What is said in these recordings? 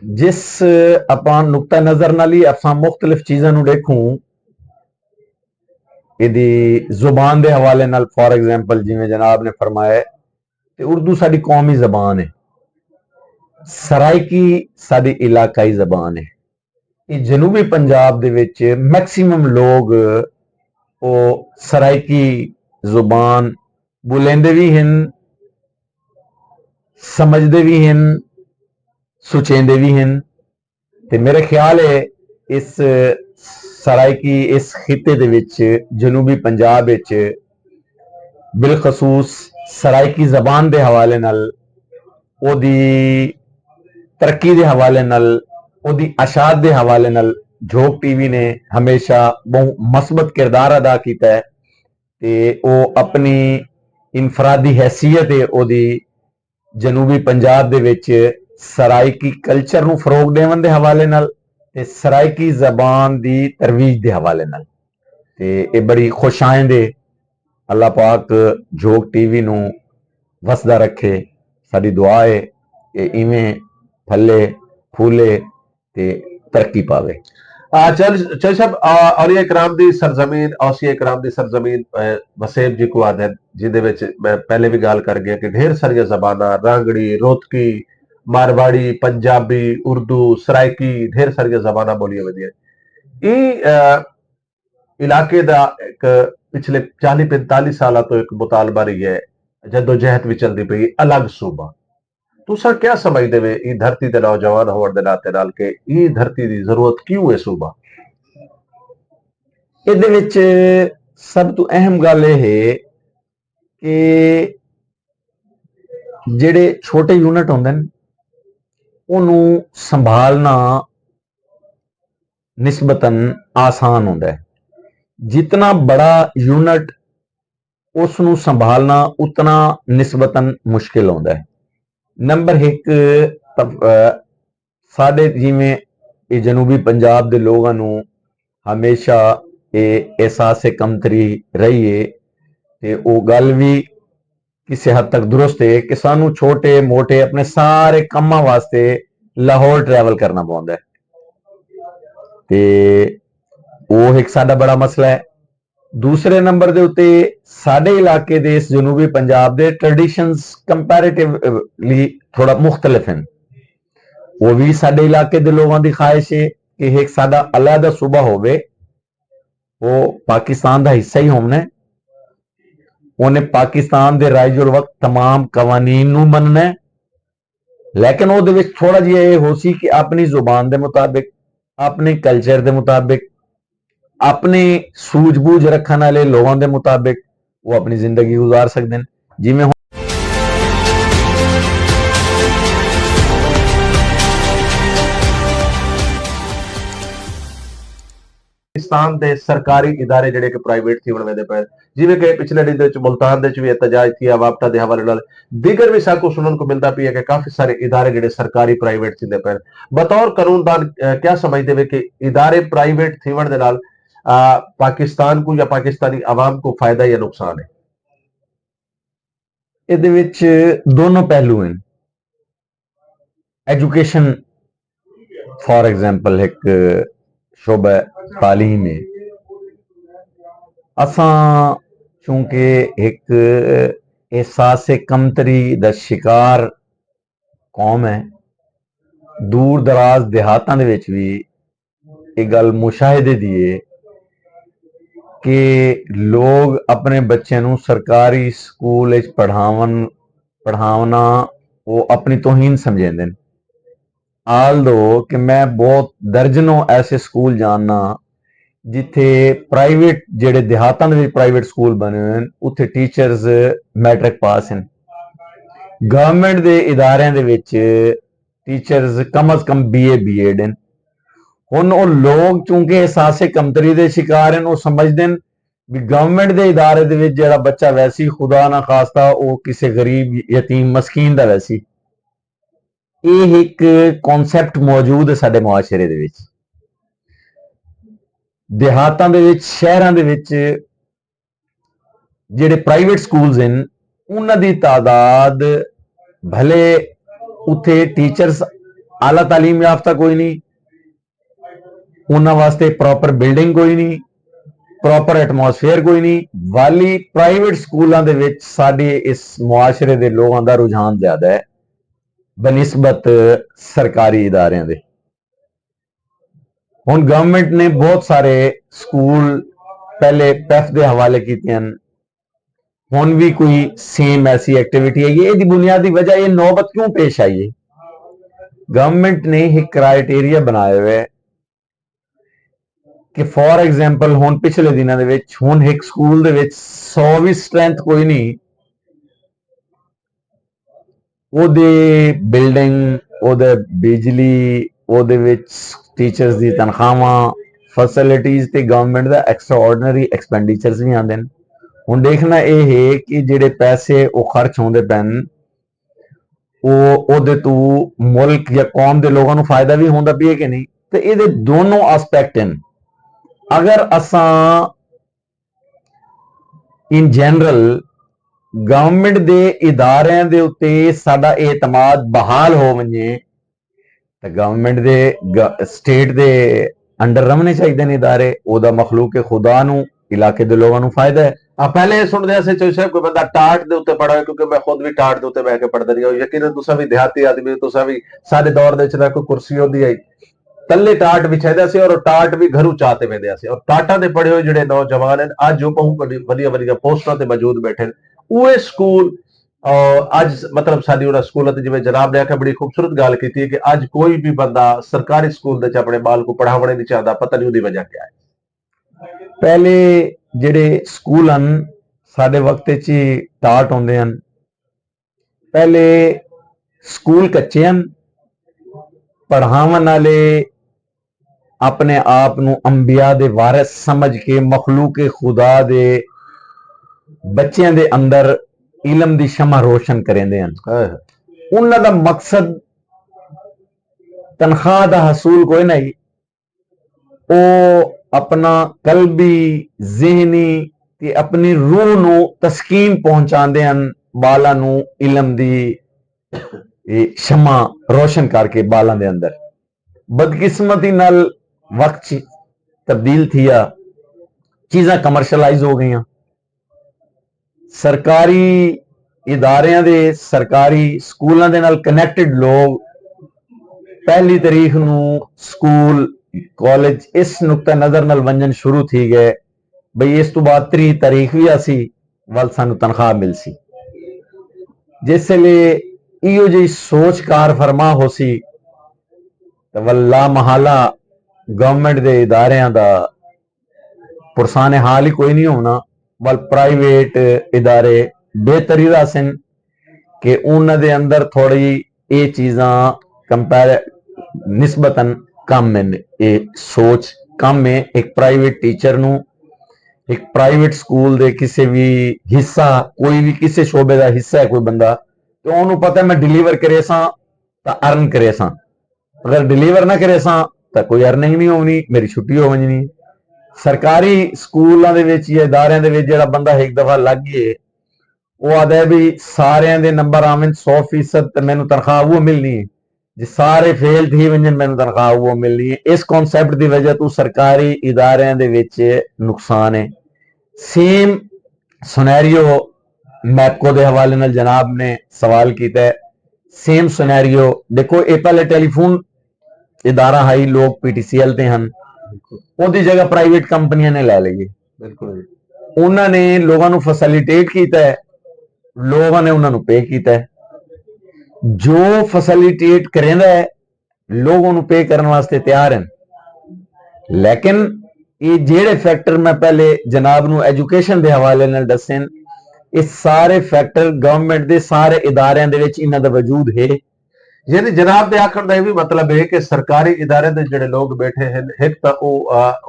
जिस ਆਪਾਂ ਨੁਕਤਾ ਨਜ਼ਰ ਨਾਲ ਹੀ ਆਪਾਂ ਮੁxtਲਿਫ ਚੀਜ਼ਾਂ ਨੂੰ ਦੇਖੂੰ ਇਹਦੀ ਜ਼ੁਬਾਨ ਦੇ ਹਵਾਲੇ ਨਾਲ ਫॉर एग्जांपल ਜਿਵੇਂ ਜਨਾਬ ਨੇ ਫਰਮਾਇਆ ਤੇ ਉਰਦੂ ਸਾਡੀ ਕੌਮੀ ਜ਼ਬਾਨ ਹੈ ਸਰਾਇਕੀ ਸਾਡੀ ਇਲਾਕਾਈ ਜ਼ਬਾਨ ਹੈ ਇਹ ਜਨੂਬੀ ਪੰਜਾਬ ਦੇ ਵਿੱਚ ਮੈਕਸਿਮਮ ਲੋਕ ਉਹ ਸਰਾਇਕੀ ਜ਼ੁਬਾਨ ਬੋਲਦੇ ਵੀ ਹਨ ਸਮਝਦੇ ਵੀ ਹਨ ਸੁਚੇਂਦੇ भी हैं ਤੇ ਮੇਰੇ ਖਿਆਲ ਹੈ ਇਸ ਸਰਾਇਕੀ ਇਸ ਖਿੱਤੇ ਦੇ ਵਿੱਚ ਜਨੂਬੀ ਪੰਜਾਬ ਵਿੱਚ ਬਿਲਖਸੂਸ ਸਰਾਇਕੀ ਜ਼ਬਾਨ ਦੇ ਹਵਾਲੇ ਨਾਲ ਉਹਦੀ ਤਰੱਕੀ ਦੇ ਹਵਾਲੇ ਨਾਲ ਉਹਦੀ ਅਸ਼ਾਤ ਦੇ ਹਵਾਲੇ ਨਾਲ ਝੋਕ ਟੀਵੀ ਨੇ ਹਮੇਸ਼ਾ ਬਹੁਤ ਮਸਬਤ ਕਿਰਦਾਰ ਅਦਾ ਕੀਤਾ ਹੈ ਤੇ ਉਹ ਆਪਣੀ ਇਨਫਰਾਦੀ ਹੈਸੀਅਤ ਹੈ ਉਹਦੀ ਜਨੂਬੀ ਪੰਜਾਬ ਦੇ ਵਿੱਚ ਸਰਾਇਕੀ ਕਲਚਰ ਨੂੰ ਫਰੋਗ ਦੇਣ ਦੇ ਹਵਾਲੇ ਨਾਲ ਤੇ ਸਰਾਇਕੀ ਜ਼ਬਾਨ ਦੀ ਤਰਵੀਜ ਦੇ ਹਵਾਲੇ ਨਾਲ ਤੇ ਇਹ ਬੜੀ ਖੁਸ਼ਾਇੰਦ ਹੈ ਅੱਲਾਹ ਪਾਕ ਝੋਕ ਟੀਵੀ ਨੂੰ ਵਸਦਾ ਰੱਖੇ ਸਾਡੀ ਦੁਆ ਹੈ ਕਿ ਇਵੇਂ ਫੱਲੇ ਫੂਲੇ ਤੇ ਤਰੱਕੀ ਪਾਵੇ चल साहब औलिया इकराम दी सरजमीन औसिया इकराम दी सरजमीन वसेब जी को आदत जिदे विच मैं पहले भी गाल कर गया कि ढेर सारिया ज़बानां रांगड़ी रोहतकी मारवाड़ी पंजाबी उर्दू सराइकी ढेर सारिया ज़बानां बोलियां वधियां इलाके दा एक पिछले 40-45 साल तो एक मुतालबा रही है जदोजहद भी चलती पई अलग सूबा तुसा क्या समझदे वे ई धरती दे नौजवान होने दे नाते नाल के ई धरती दी जरूरत क्यों है सूबा ਇਹਦੇ ਵਿੱਚ ਸਭ ਤੋਂ ਅਹਿਮ ਗੱਲ ਇਹ ਹੈ ਕਿ ਜਿਹੜੇ ਛੋਟੇ ਯੂਨਿਟ ਹੁੰਦੇ ਨੇ ਉਹਨੂੰ ਸੰਭਾਲਣਾ ਨਿਸਬਤਨ ਆਸਾਨ ਹੁੰਦਾ ਹੈ ਜਿੰਨਾ ਬੜਾ ਯੂਨਿਟ ਉਸ ਨੂੰ ਸੰਭਾਲਣਾ ਉਤਨਾ ਨਿਸਬਤਨ ਮੁਸ਼ਕਿਲ ਹੁੰਦਾ ਹੈ ਨੰਬਰ 1 ਸਾਡੇ ਜਿਵੇਂ ਇਹ ਜਨੂਬੀ ਪੰਜਾਬ ਦੇ ਲੋਕਾਂ ਨੂੰ ਹਮੇਸ਼ਾ ਇਹ ਅਹਿਸਾਸ ਕਮਤਰੀ ਰਹੀ ਹੈ ਤੇ ਉਹ ਗੱਲ ਵੀ ਕਿਸੇ ਹੱਦ ਤੱਕ ਦੁਰਸਤ ਹੈ ਕਿ ਸਾਨੂੰ ਛੋਟੇ ਮੋਟੇ ਆਪਣੇ ਸਾਰੇ ਕੰਮਾਂ ਵਾਸਤੇ ਲਾਹੌਰ ਟਰੈਵਲ ਕਰਨਾ ਪੈਂਦਾ ਹੈ ਤੇ ਉਹ ਇੱਕ ਸਾਡਾ ਬੜਾ ਮਸਲਾ ਹੈ दूसरे नंबर ਦੇ ਉੱਤੇ ਸਾਡੇ ਇਲਾਕੇ ਦੇ ਇਸ ਜਨੂਬੀ ਪੰਜਾਬ ਦੇ ਟ੍ਰੈਡੀਸ਼ਨਸ ਕੰਪੈਰੀਟਿਵਲੀ ਥੋੜਾ ਮੁxtਲਿਫ ਹਨ ਉਹ ਵੀ ਸਾਡੇ ਇਲਾਕੇ ਦੇ ਲੋਕਾਂ ਦੀ ਖਾਹਿਸ਼ ਹੈ ਕਿ ਇੱਕ ਸਾਡਾ ਅਲੱਗਾ ਸੂਬਾ ਹੋਵੇ ਉਹ ਪਾਕਿਸਤਾਨ ਦਾ ਹਿੱਸਾ ਹੀ ਹੋਣਾ ਉਹਨੇ ਪਾਕਿਸਤਾਨ ਦੇ ਰਾਈਜੁਲ ਵਕਤ तमाम ਕਵਾਨੀਨ ਨੂੰ ਮੰਨਣਾ ਲੇਕਿਨ ਉਹਦੇ ਵਿੱਚ ਥੋੜਾ ਜਿਹਾ ਇਹ ਹੋ ਸੀ ਕਿ ਆਪਣੀ ਜ਼ੁਬਾਨ ਦੇ ਮੁਤਾਬਿਕ ਆਪਣੇ ਕਲਚਰ ਦੇ ਮੁਤਾਬਿਕ अपने सूझबूझ रखने वाले लोगों के मुताबिक वो अपनी जिंदगी गुजार सकते हैं जिमें पाकिस्तान दे सरकारी इदारे जिहड़े कि प्राइवेट थी बनवे दे पे जिवें कि पिछले दिन दे विच मुल्तान दे भी एहतजाज थी वापटा दे हवाले नाल दीगर भी साकू सुनन को मिलता पई है कि काफी सारे इदारे जिहड़े सरकारी प्राइवेट थी दे पे बतौर कानूनदान क्या समझदे वे कि इदारे प्राइवेट थीवण दे नाल पाकिस्तान को या पाकिस्तानी आवाम को फायदा या नुकसान है ਇਹਦੇ ਵਿੱਚ ਦੋਨੋਂ ਪਹਿਲੂ ਹਨ एजुकेशन फॉर एग्जांपल एक शोबा तालीम है असां चूंकि एक एहसास कमतरी दा शिकार कौम है दूर दराज देहातां दे विच भी एक गल मुशाहिदे दी है कि लोग अपने बच्चे नूं सरकारी स्कूल पढ़ावना वो अपनी तोहीन समझेंदे ने आल दो कि मैं बहुत दर्जनों ऐसे स्कूल जानना जिथे प्राइवेट जेड़े देहातां दे विच प्राइवेट स्कूल बने हुए उत्थे टीचर्स मैट्रिक पास हैं गवर्नमेंट दे इदारियां दे विच टीचर्स कम अज कम BA हैं हुण वो लोग चूंकि एहसास कमतरी के शिकार हैं वो समझते हैं भी गवर्नमेंट के इदारे दे विच जिहड़ा बच्चा वैसी खुदा ना खास्ता वो किसी गरीब यतीम मस्कीन दा वैसी ये एक कॉन्सैप्ट मौजूद है साडे मुआशरे दे विच देहातां दे विच शहरां दे विच जिहड़े प्राइवेट स्कूल्स हैं उन्हां दी तादाद भले उत्थे टीचर्स आला तालीम याफ्ता कोई नहीं, उन्होंने वास्ते प्रॉपर बिल्डिंग कोई नहीं, प्रॉपर एटमोसफेयर कोई नहीं। वाली प्राइवेट स्कूलों के विच साडे इस मुआशरे के लोगों का रुझान ज्यादा है बनिस्बत सरकारी इदारियां दे। हुण गवर्नमेंट ने बहुत सारे स्कूल पहले पैफ के हवाले कीते हैं, हुण भी कोई सेम ऐसी एक्टिविटी है। ये बुनियादी वजह ये नौबत क्यों पेश आई है, गवर्नमेंट ने एक क्राइटेरिया बनाया हुआ है कि फॉर एग्जाम्पल हुण पिछले दिनों के विच हुण एक स्कूल दे विच 100 भी स्ट्रेंथ कोई नहीं, ओदे बिल्डिंग, ओदे बिजली, ओदे विच टीचर्स दी तनख्वाहां, फैसिलिटीज ते गवर्नमेंट दा एक्स्ट्रा ऑर्डनरी एक्सपेंडिचर्स भी आंदे ने। हुण देखना यह है कि जिहड़े पैसे वो खर्च होंदे पैन ओदे तो मुल्क या कौम के लोगों को फायदा भी होंदा पिए कि नहीं। तो ये दोनों एस्पेक्ट हैं। अगर असां इन जनरल गवर्नमेंट के इदारियां दे उत्ते साडा एतमाद बहाल हो वने तो गवर्नमेंट दे स्टेट दे अंडर रमने चाहिए ने इदारे, ओदा मखलूक खुदा नू इलाके दे लोगों को फायदा है। पहले सुनते हैं चौधरी साहब कोई बंदा टाट के उत्ते पढ़ा है, क्योंकि मैं खुद भी टाट के उत्ते बह के पढ़ता रही हूं। यकीनन तुसा भी देहाती आदमी, तुसा भी सारे दौर दे विच कोई कुर्सी होंदी आई तले टाट बिछादा सी और टाट भी घरों चाहते वेंदे सी। और टाटा दे पढ़े हुए जिहड़े नौजवान हैं अज वो बहुत वधिया वधिया पोस्टां ते मौजूद बैठे ने। उहे स्कूल अज मतलब साडी उहनां स्कूलां ते जिवें जनाब ने आख्या बड़ी खूबसूरत गल कीती है कि अज कोई भी बंदा सरकारी स्कूल दे अपने बाल को पढ़ावणे नहीं चाहता। पता नहीं उहदी वजह क्या है। पहले जिहड़े स्कूल हैं साडे वक्त च टाट होंदे हैं, पहले स्कूल कच्चे हैं, पढ़ावन वाले अपने आप नू अंबिया दे वारिस समझ के मखलूक खुदा दे बच्चों दे अंदर इलम दी शमा रोशन करेंदे हैं। उन्हां दा मकसद तनख्वाह दा हसूल कोई नहीं, वो अपना कल्बी ज़हनी ते अपनी रूह नू तस्कीन पहुंचाते हैं, बालां नू इलम दी शमा रोशन करके बालां दे अंदर। बदकिस्मती नाल वक्त तब्दील थिया, चीज़ां कमर्शलाइज हो गई। सरकारी इदारियां दे सरकारी स्कूलों दे नाल कनैक्टेड लोग पहली तारीख नू स्कूल कॉलेज इस नुकता नजर नाल वंजन शुरू थी गए बई इस तो बाद 30 तारीख भी आसी वल सानू तनख्वाह मिल सी। जिसले इहो जी सोच कार फरमा हो सी तो वल्ला महाला गवर्नमेंट दे इदारियां दा पुरसाने हाल ही कोई नहीं होना। वल प्राइवेट इदारे बेहतरी सन कि उन्हां दे अंदर थोड़ी ये चीज़ां कंपेयर निस्बतन कम है, ये सोच कम है। एक प्राइवेट टीचर नू एक प्राइवेट स्कूल दे किसी भी हिस्सा कोई भी किसी शोबे का हिस्सा है कोई बंदा तो उन्होंने पता मैं डिलीवर करे सा तो अर्न करे सा, अगर डिलीवर ना करे सा तो कोई अर्निंग नहीं होनी, मेरी छुट्टी हो वनी। सरकारी स्कूलों के या इदारे जो बंदा एक दफा लग गए वो आदा है भी सारे दे नंबर आवन 100% तो मैनू तनख्वाह वो मिलनी है, जे सारे फेल थी वंजन मैनू तनख्वाह वो मिलनी है। इस कॉन्सैप्ट की वजह तो सरकारी इदारियां दे विच नुकसान है। सेम सुनैरियो मैपको के हवाले नाल जनाब ने सवाल किया है, सेम सुनैरियो देखो ये पहले टेलीफोन इदारा हाई लोग PTCL ते हैं, उहदी जगह प्राइवेट कंपनियां ने लै ली। बिल्कुल उन्होंने लोगों को फैसिलिटेट किया है, लोगों ने उन्होंने पे किया है। जो फैसिलिटेट करेंदा है लोगों को पे करने वास्ते तैयार हैं, लेकिन ये जेड़े फैक्टर मैं पहले जनाब नू एजुकेशन के हवाले नाल दसे ये सारे फैक्टर गवर्नमेंट के सारे इदारियां दे विच इन्हां दा वजूद है। यानी जनाब के आखण का यह भी मतलब है कि सरकारी इदारे दे जिहड़े लोग बैठे हैं एक तो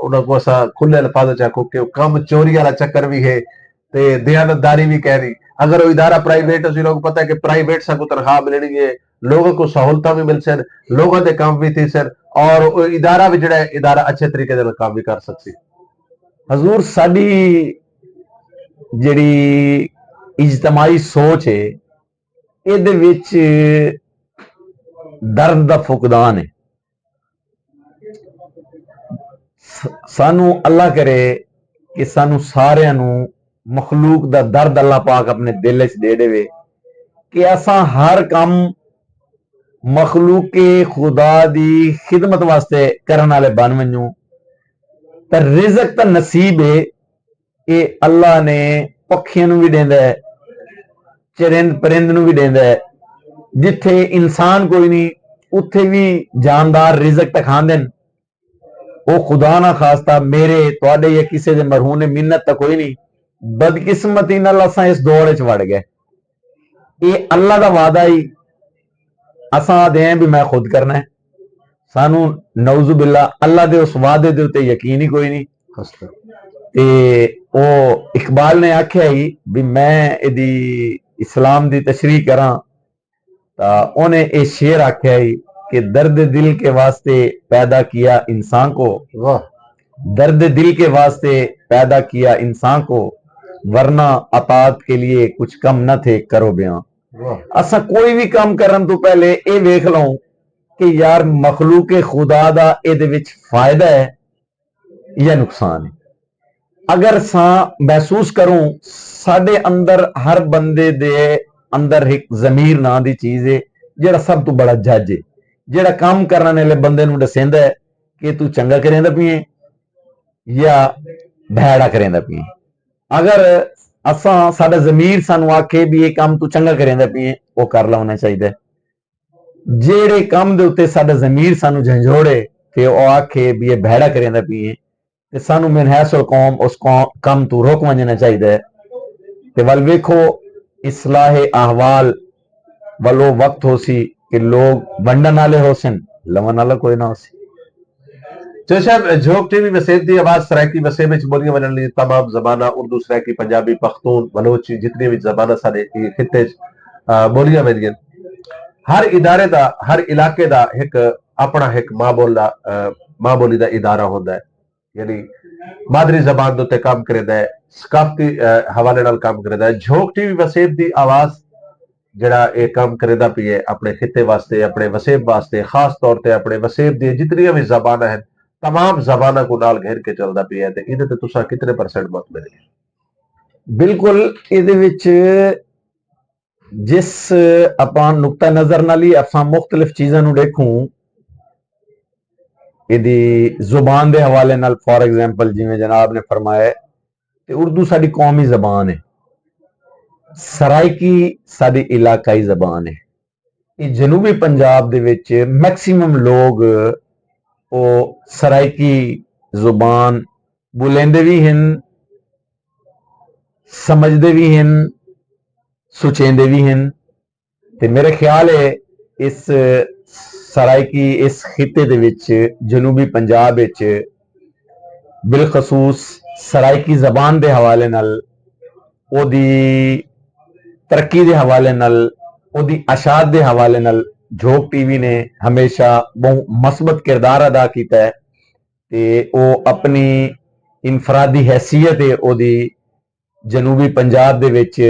उन्हां को असा खुले अल्फाज च आखो कि कम चोरी वाला चक्कर भी है ते दयानतदारी भी कह रही। अगर वो इदारा प्राइवेट असी लोग पता है कि प्राइवेट से तनख्वाह मिलनी है, लोगों को सहूलत भी मिल सन, लोगों के काम भी थी सर और इदारा भी जिहड़ा इदारा अच्छे तरीके से काम भी कर सकती। हजूर साडी जिहड़ी इज्तमाई सोच है इहदे विच दर्द दा फुकदान है। सानू अल्लाह करे कि सानू सारियां नू मखलूक दा दर्द अल्लाह पाक अपने दिल च दे देवे कि असां हर काम मखलूक के खुदा दी खिदमत वास्ते करन वाले बन वञूं। ते रिज़क तां नसीब है, ये अल्लाह ने पक्षियां नू भी देंदा है, चरिंद परिंद नू भी देंदा है। जिथे इंसान कोई नहीं उत्थे भी जानदार रिज़क तां खांदे न। वो खुदा ना खास्ता मेरे तुहाडे या किसी दे मरहूम ने मिन्नत तां कोई नहीं, बदकिस्मती नाल असां इस दौर च वड़ गए। ये अल्लाह दा वादा ही असां आदे हैं भी मैं खुद करना है। सानू नौजु बिल्ला अल्लाह दे उस वादे दे उत्ते यकीन ही कोई नहीं। ते ओ इकबाल ने आख्या ही भी मैं इदी इस्लाम दी तशरीह करा तां उन्हें ये शेर आख्या ही कि दर्द दिल के वास्ते पैदा किया इंसान को, दर्द दिल के वास्ते पैदा किया इंसान को, वरना अतात के लिए कुछ कम न थे करो बयां। असा कोई भी काम करन तो पहले ये वेख लो कि यार मखलूक खुदा दा इहदे विच फायदा है या नुकसान है। अगर सा महसूस करूं साडे अंदर हर बंदे दे अंदर एक जमीर ना दी चीज है जेड़ा सब तो बड़ा जज है, जेड़ा काम करने वाले बंदे नू दसेंदा है कि तू चंगा करेंदा पिए या भैड़ा करेंदा पिए। अगर असा साडा जमीर सानू आखे भी ये काम तू चंगा करेंदा पिए वो कर लाना चाहिए। जेड़े काम दे उत्ते साडा जमीर सानू झंझोड़े ते वो आखे भी ये भैड़ा करेंदा पिए ते सानू मिनहैसुल कौम उस काम तू रोक वंजना चाहिए। ते वल वेखो इस्लाहे अहवाल वालो वक्त हो सी कि लोग वंडन वाले हो सन, लवन वाला कोई ना हो सी। साहब झोंक टीवी वसेब दी आवाज सराइकी वसेब विच बोलियां वजन ली तमाम जबाना उर्दू सराइकी पंजाबी पख्तून बलोची जितनी भी जबाना साडे खिते बोलियां वेंदियां। हर इदारे दा हर इलाके दा एक अपना एक मां बोली दा इदारा होंदा है, यानी मादरी जबान दे उत्ते काम करदा है, सकाफती हवाले नाल काम करदा है। झोंक टीवी वसेब दी आवाज जड़ा ये काम करदा पई है अपने खिते वास्ते अपने वसेब वास्ते, खास तौर पर अपने वसेब दी जितनी भी जबाना है तमाम जबाना को नाल घेर के चलता पिया है। इहदे ते तुसां कितने परसेंट मत मिले? बिल्कुल इहदे विच जिस आपां नुक्ता नजर नाल ही असां मुख्तलिफ चीज़ां नू देखूं इहदी जुबान दे हवाले नाल, फॉर एग्जाम्पल जिवें जनाब ने फरमाया कि उर्दू साडी कौमी जबान है, सराइकी साडी इलाकाई जबान है। ये जनूबी पंजाब दे विच मैक्सिमम लोग वो सराइकी जुबान बोलेंदे भी हैं, समझदे भी हैं, सुचेंदे भी हैं। ते मेरे ख्याल है इस सराइकी इस खिते दे विच जनूबी पंजाब विच बिलखसूस सराइकी जबान दे हवाले नाल, ओदी तरक्की दे हवाले नाल, ओदी अशात दे हवाले नाल झोंक टीवी ने हमेशा बहुत मस्बत किरदार अदा किया है। ते वो अपनी इनफरादी हैसियत है ओदी जनूबी पंजाब दे विच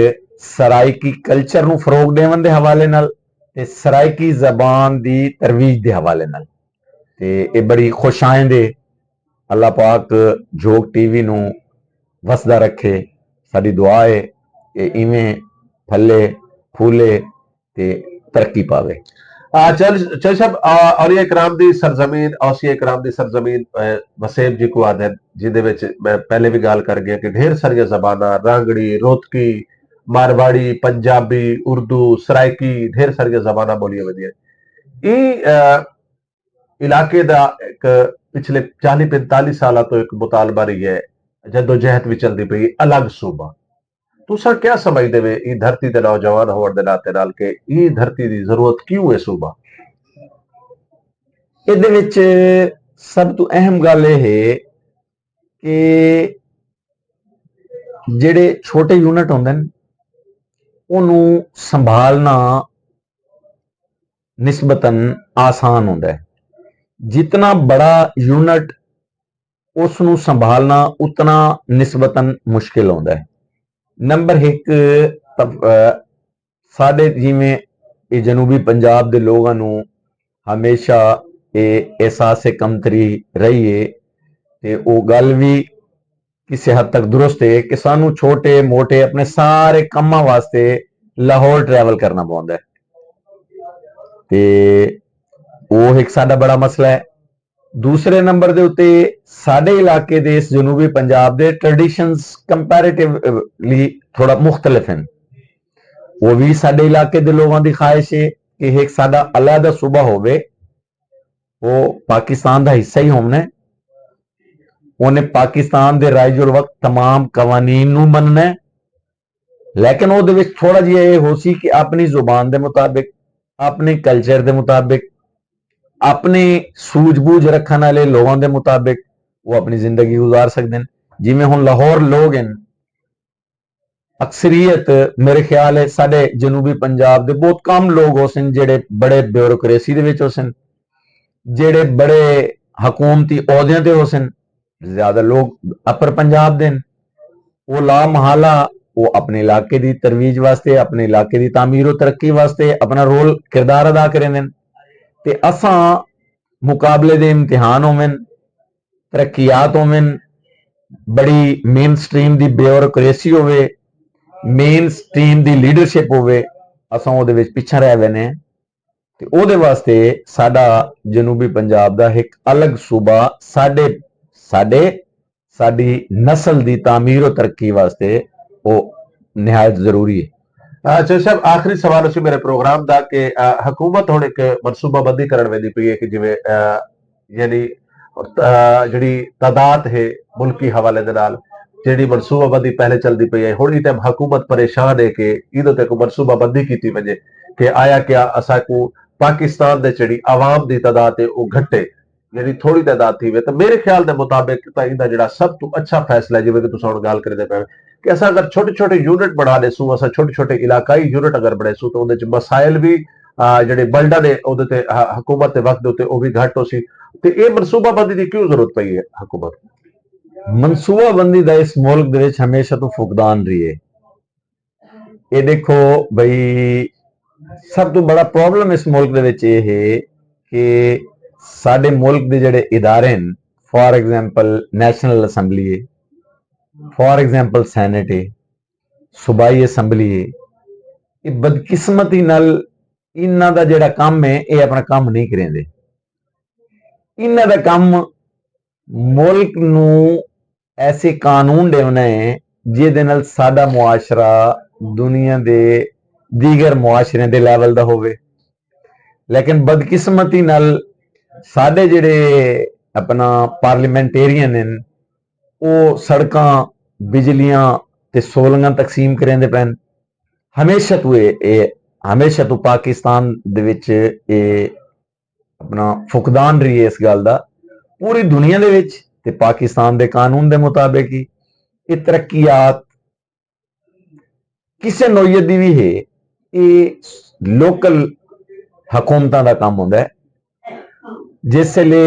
सराइकी कल्चर नू फरोग देवन दे हवाले नाल ते सराइकी जबान दी तरवीज दे हवाले नाल। ते ये बड़ी खुशाइंद है। अल्लाह पाक झोंक टीवी नू वसदा रखे। साडी दुआ है कि इवें फले फूले ते तरक्की पावे। चल साहब औलिया इकराम दी सरजमीन औसिया इकराम दी सरजमीन वसेब जी को आदत जिदे विच मैं पहले भी गाल कर गया कि ढेर सारिया जबाना रांगड़ी रोहतकी मारवाड़ी पंजाबी उर्दू सराइकी ढेर सारिया जबाना बोलियां वधियां। इलाके दा एक पिछले 40-45 साल तो एक मुतालबा रही है जदोजहद भी चलती पई अलग सूबा। तुसा क्या समझदे वे ई धरती दे नौजवान होने दे नाते नाल के ई धरती दी जरूरत क्यों है सूबा? इहदे विच सब तो अहम गल यह है कि जिहड़े छोटे यूनिट होंदे न उन्हों संभालना निस्बतन आसान होंदा है। जितना बड़ा यूनिट उसनों संभालना उतना निस्बतन मुश्किल होंदा है। नंबर एक साडे जिवें जनूबी पंजाब दे लोगां नूं ਹਮੇਸ਼ਾ ਇਹ ਅਹਿਸਾਸ ਕਮਤਰੀ ਰਹੀ ਹੈ ਤੇ ਉਹ ਗੱਲ ਵੀ ਕਿਸੇ ਹੱਦ ਤੱਕ ਦੁਰਸਤ ਹੈ ਕਿ ਸਾਨੂੰ ਛੋਟੇ ਮੋਟੇ ਆਪਣੇ ਸਾਰੇ ਕੰਮਾਂ ਵਾਸਤੇ ਲਾਹੌਰ ਟਰੈਵਲ ਕਰਨਾ ਪੈਂਦਾ ਹੈ ਤੇ ਉਹ ਇੱਕ ਸਾਡਾ ਬੜਾ ਮਸਲਾ ਹੈ। ਦੂਸਰੇ ਨੰਬਰ ਦੇ ਉੱਤੇ ਸਾਡੇ ਇਲਾਕੇ ਦੇ ਇਸ ਜਨੂਬੀ ਪੰਜਾਬ ਦੇ ਟ੍ਰੈਡੀਸ਼ਨਸ ਕੰਪੈਰੀਟਿਵਲੀ ਥੋੜਾ ਮੁxtਲਫ ਹਨ। ਉਹ ਵੀ ਸਾਡੇ ਇਲਾਕੇ ਦੇ ਲੋਕਾਂ ਦੀ ਖਾਹਿਸ਼ ਹੈ ਕਿ ਇੱਕ ਸਾਡਾ ਅਲੱਗਾ ਸੂਬਾ ਹੋਵੇ, ਉਹ ਪਾਕਿਸਤਾਨ ਦਾ ਹਿੱਸਾ ਹੀ ਹੋਣਾ, ਉਹਨੇ ਪਾਕਿਸਤਾਨ ਦੇ ਰਾਈਜੁਲ ਵਕਤ तमाम ਕਵਾਨੀਨ ਨੂੰ ਮੰਨਣਾ, ਲੇਕਿਨ ਉਹਦੇ ਵਿੱਚ ਥੋੜਾ ਜਿਹਾ ਇਹ ਹੋ ਸੀ ਕਿ ਆਪਣੀ ਜ਼ੁਬਾਨ ਦੇ ਮੁਤਾबिक, ਆਪਣੇ ਕਲਚਰ ਦੇ ਮੁਤਾबिक, अपनी सूझबूझ रखने वाले लोगों के मुताबिक वो अपनी जिंदगी गुजार सकते हैं। जिमें हुण लाहौर लोग हैं, अक्सरीयत मेरे ख्याल है साडे जनूबी पंजाब के बहुत कम लोग हो सन जेड़े बड़े ब्यूरोक्रेसी दे विच हो सन, जेड़े बड़े हकूमती अहदियां ते हो सन। ज्यादा लोग अपर पंजाब दे वो ला महाला वो अपने इलाके की तरवीज वास्ते, अपने इलाके की तामीर और तरक्की वास्ते अपना रोल किरदार अदा करें ते असां मुकाबले दे इम्तिहान होवन, तरक्कियात होवन, बड़ी मेन स्ट्रीम दी ब्यूरोक्रेसी होवे, मेन स्ट्रीम दी लीडरशिप होवे, असां ओहदे विच पिछा रह वैने ते ओहदे वास्ते साडा जनूबी पंजाब दा एक अलग सूबा साडी नस्ल दी तामीर और तरक्की वास्ते वो निहायत जरूरी है। अच्छा साहब, आखिरी सवाल उसी मेरे प्रोग्राम का कि हुकूमत हुण एक मनसूबाबंदी करन वेंदी पई है कि जिवें यानी जिहड़ी तादाद है मुल्की हवाले दे नाल जिहड़ी मनसूबाबंदी पहले चलदी पई है, हुण इस टाइम हुकूमत परेशान है कि इहदे ते कोई मनसूबाबंदी कीती वजे कि आया क्या असा को पाकिस्तान दे जिहड़ी आवाम दी तादाद है वो घटे, यानी थोड़ी तादाद थी वे। तो मेरे ख्याल के मुताबिक इहदा जिहड़ा सब तो अच्छा फैसला है, जिवें कि तुसीं हुण गल करदे पए कि असा अगर छोटे छोटे यूनिट बना लेसूं, असा छोटे छोटे इलाकाई यूनिट अगर बनेसूं तो उहदे च मसाइल भी जिहड़े बल्डां ने उहदे ते हुकूमत दे वक्त दे उत्ते ओह भी घट हो सी। ते इह मनसूबाबंदी दी क्यों जरूरत पई है हुकूमत? मनसूबाबंदी दा इस मुल्क दे विच हमेशा तो फुकदान रही है। ये देखो बई सब तो बड़ा प्रॉब्लम इस मुल्क दे विच ये है कि साडे मुल्क दे जिहड़े इदारे हैं, फॉर एग्जाम्पल नैशनल असैंबली है, फॉर एग्जाम्पल सैनेट है, सूबाई असैंबली है, ये बदकिस्मती नाल इन्हां दा जिहड़ा काम है ये अपना काम नहीं करेंदे। इन्हां दा काम मुल्क नूं ऐसे कानून देना है जिहदे नाल साडा मुआशरा दुनिया दे दीगर मुआशरे दे लैवल दा होवे, लेकिन बदकिस्मती नाल साडे जिहड़े अपना पार्लीमेंटेरियन हैं वो सड़कां, बिजलियां ते सोलंगां तकसीम करेंदे पैन। हमेशा तो पाकिस्तान दे विच अपना फुकदान रही है इस गल दा, पूरी दुनिया दे विच ते पाकिस्तान दे कानून दे मुताबिक ही ये तरक्कियात किसे नोयत दी भी है, ये लोकल हुकूमतां दा काम होंदा है। जिसले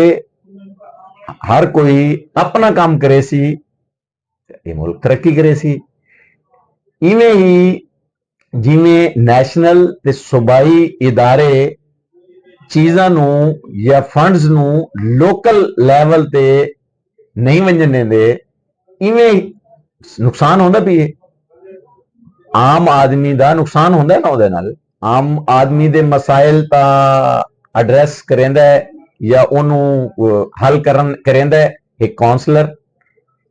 हर कोई अपना काम करे सी ये मुल्क तरक्की करे सी। इवें ही जिवें नैशनल ते सूबाई इदारे चीज़ां नूं या फंड्स नूं लोकल लैवल ते नहीं वंजन देंदे, इवें नुकसान होंदा भी है। आम आदमी दा नुकसान होंदा है ना उहदे नाल। आम आदमी दे मसाइल ता एड्रैस करेंदा है या उन्होंने हल करेंदा है एक काउंसलर,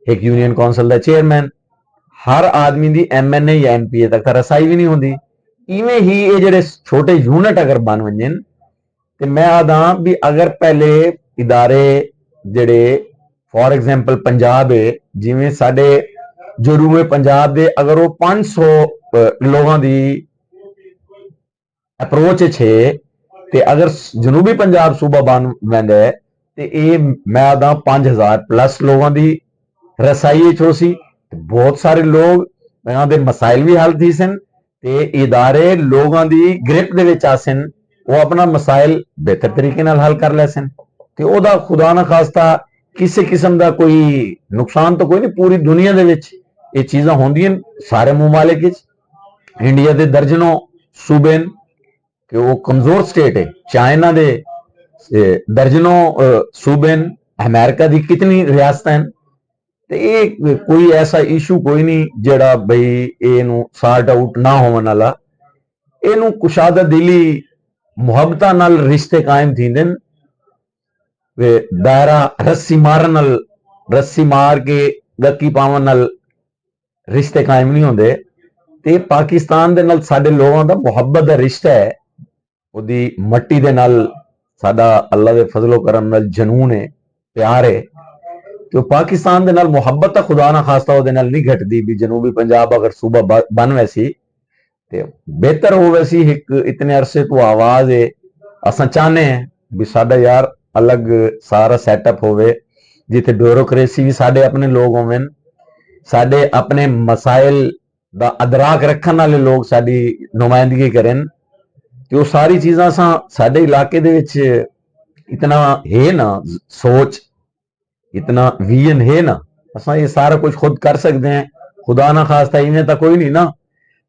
एक यूनियन काउंसिल का चेयरमैन। हर आदमी की MNA या MPA तक रसाई भी नहीं होंगी। इवें ही ये जेडे छोटे यूनिट अगर बन वजन तो मैं आदा भी अगर पहले इदारे जेडे फॉर एग्जाम्पल पंजाब है, जिमें साडे जनूबी पंजाब दे अगर वो 500 लोगों की अप्रोच है ते अगर जनूबी पंजाब सूबा बन वैंदा है तो ये मैं आदा 5000 प्लस लोगों की रसाई हो सी। बहुत सारे लोग यहाँ दे मसाइल भी हल थी सन ते इदारे लोगों की ग्रिप दे विच आ सन, वो अपना मसाइल बेहतर तरीके नाल हल कर लै सन ते ओदा खुदा ना खास्ता किसी किस्म का कोई नुकसान तो कोई नहीं। पूरी दुनिया दे विच ये चीज़ां होंदियां सारे मुमालिक विच। इंडिया दे दर्जनों सूबे कि वो कमजोर स्टेट है, चाइना दे दर्जनों सूबे न, अमेरिका दी कितनी रियासतां हैं, ते ये कोई ऐसा इशू कोई नहीं जेड़ा बई इनू सार्ट आउट ना होवन वाला। इनू कुशादा दिली मुहब्बतां नाल रिश्ते कायम थींदे न। वे दायरा रस्सी मारन नाल, रस्सी मार के गक्की पावन नाल रिश्ते कायम नहीं होंदे। ते पाकिस्तान दे नाल साडे लोगों दा मुहब्बत दा रिश्ता है, ओदी मट्टी दे नाल साडा अल्लाह दे फजलो करम नाल जनून है, प्यार है। तो पाकिस्तान दे नाल मुहब्बत तां खुदा ना खास्ता ओदे नाल नहीं घटदी भी जनूबी पंजाब अगर सूबा बन वैसी ते बेहतर हो वैसी एक इतने अरसे तो आवाज है। असां चाहने हैं भी साडा यार अलग सारा सेटअप होवे जिथे ब्यूरोक्रेसी भी साडे अपने लोग होवेन, साडे अपने मसाइल दा अदराक रखन वाले लोग साडी नुमाइंदगी करें। ते वो सारी चीजां साडे इलाके दे विच इतना है ना, सोच इतना विजन है ना, असां ये सारा कुछ खुद कर सकते हैं। खुदा ना खास्ता इवें तो कोई नहीं ना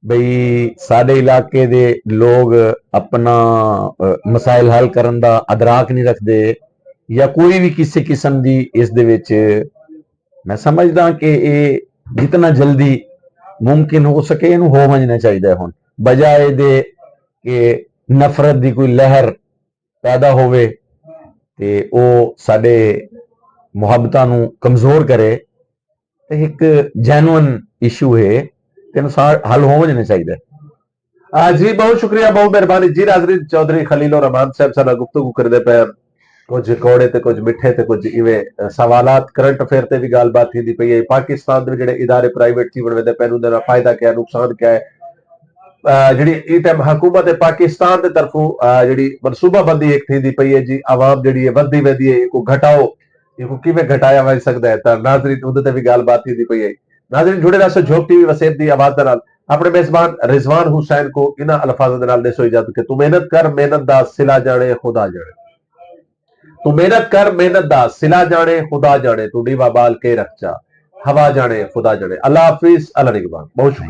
बई साडे इलाके दे लोग अपना मसाइल हल करन दा अदराक नहीं रखते या कोई भी किसी किस्म दी इस दे विच। मैं समझदा कि ये जितना जल्दी मुमकिन हो सके इनू हो वजना चाहिए हुण, बजाए दे कि नफरत दी कोई लहर पैदा होवे ते ओ साडे मुहब्बतां नू कमजोर करे। ते एक जेन्युइन इशू है तेन हल हो वजना चाहिए। जी बहुत शुक्रिया, बहुत मेहरबानी जी। नाज़रीन, चौधरी खलीलुर रहमान साहब साडा गुफ्तगू करदे पे कुछ कौड़े ते कुछ मिठे ते कुछ इवें सवालात करंट अफेयर ते भी गलबात थी पई है। पाकिस्तान दे जेड़े इदारे प्राइवेट थी बनवे पे उहदा दा फायदा क्या, नुकसान क्या है, जेड़ी ई टाइम हुकूमत पाकिस्तान की तरफों जेड़ी मनसूबाबंदी एक थी पई है जी, आवाम जेड़ी है वधी वेंदी है, इको घटाओ, इको किवें घटाया वज सकदा है। तां नाज़रीन उहदे ते भी गलबात थी पई है। नाज़रीन जुड़े रहो जोक टीवी वसेब दी आवाज दे नाल। अपने मेजबान रिजवान हुसैन को इन्हां अल्फाज़ां दे नाल देसो इजाजत के तू मेहनत कर, मेहनत दा सिला जाने खुदा जाने। तू मेहनत कर, मेहनत दा सिला जाने खुदा जाने। तू डीवा बाल के रख जा, हवा जाने खुदा जाने। अल्लाह हाफिज, अल्लाह निगहबान। बहुत शुक्रिया।